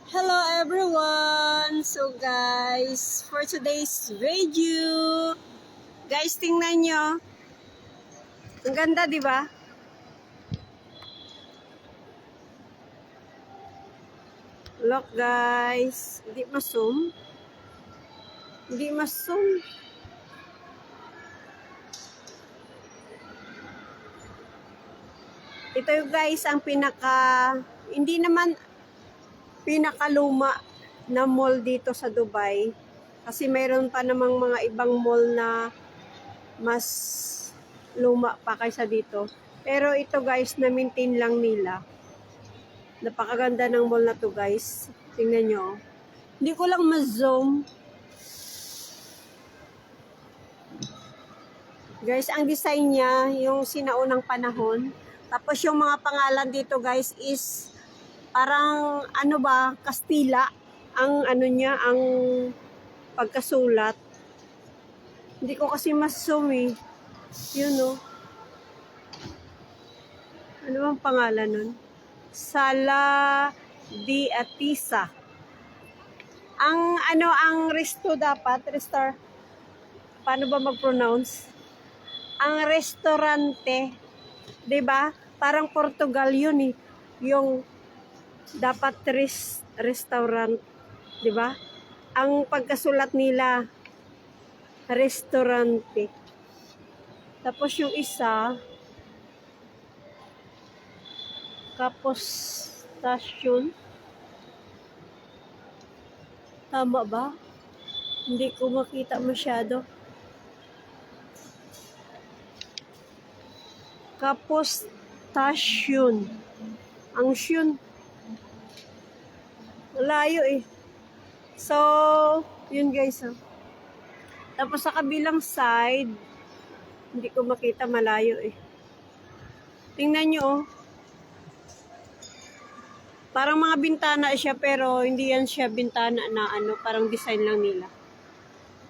Hello everyone! So guys, for today's video, guys tingnan nyo. Ang ganda, di ba? Look guys, hindi ma-zoom. Hindi ma-zoom. Ito yung guys ang hindi naman pinakaluma na mall dito sa Dubai. Kasi mayroon pa namang mga ibang mall na mas luma pa kaysa dito. Pero ito guys, na-maintain lang nila. Napakaganda ng mall na to guys. Tingnan nyo. Hindi ko lang ma-zoom. Guys, ang design niya, yung sinaunang panahon. Tapos yung mga pangalan dito guys is parang ano ba, Kastila. Ang ano niya, ang pagkasulat. Hindi ko kasi ma-zoom eh. Yun no. Ano bang pangalan nun? Sala di Atisa. Ang resto dapat, paano ba mag-pronounce? Ang restaurante, 'di ba? Parang Portugal 'yun eh. Yung dapat restaurant, 'di ba? Ang pagkasulat nila restaurante. Tapos yung isa Kapos station. Tama ba? Hindi ko makita masyado. Kapos station. Ang syon. Malayo eh. So, yun guys. Tapos sa kabilang side, hindi ko makita, malayo eh. Tingnan nyo oh. Parang mga bintana siya pero hindi yan siya bintana na parang design lang nila.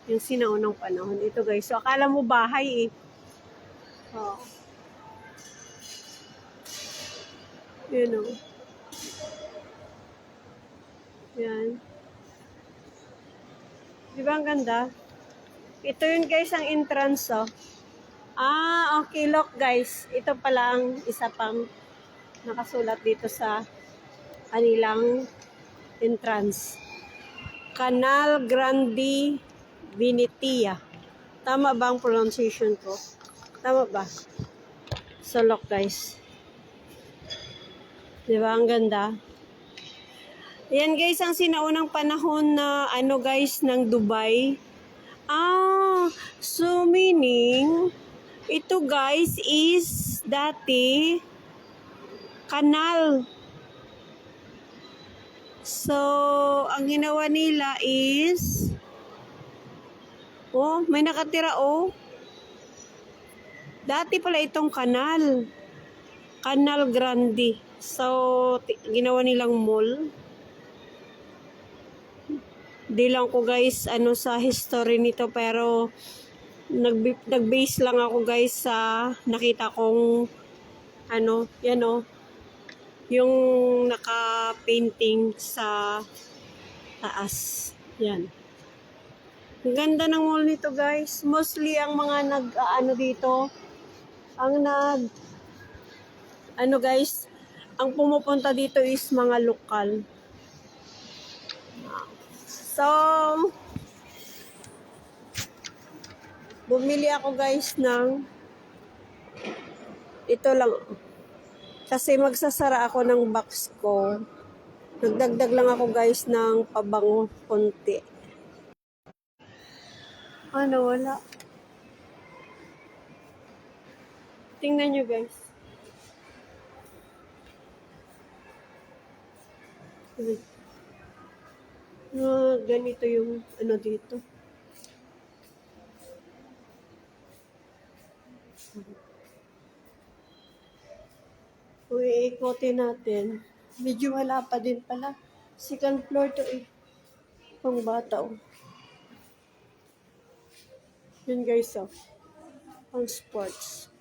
Yung sinaunang panahon. Ito guys. So, akala mo bahay eh. Oh. Yun o. Yan. Di ba ang ganda? Ito yun guys ang entrance oh. Okay. Look guys. Ito pala ang isa pang nakasulat dito sa kanilang entrance. Canal Grande Venetia. Tama ba ang pronunciation ko? Tama ba? So look guys. Diba ang ganda? Yan guys ang sinaunang panahon na guys ng Dubai. So meaning ito guys is dati kanal. So ang ginawa nila is may nakatira oh. Dati pala itong kanal. Canal Grande. So, ginawa nilang mall. Di lang ko guys, sa history nito, pero nag-base lang ako guys sa nakita kong, yan yung naka-painting sa taas. Yan. Ang ganda ng mall nito guys. Mostly ang mga dito, guys, ang pumupunta dito is mga lokal. So, bumili ako guys ng ito lang. Kasi magsasara ako ng box ko. Nagdagdag lang ako guys ng pabango konti. Wala. Tingnan nyo guys. Ganito yung dito. Kung iikotin natin, medyo wala pa din pala. Second floor to eh. Pang bata oh. Yun guys oh. Pang sports.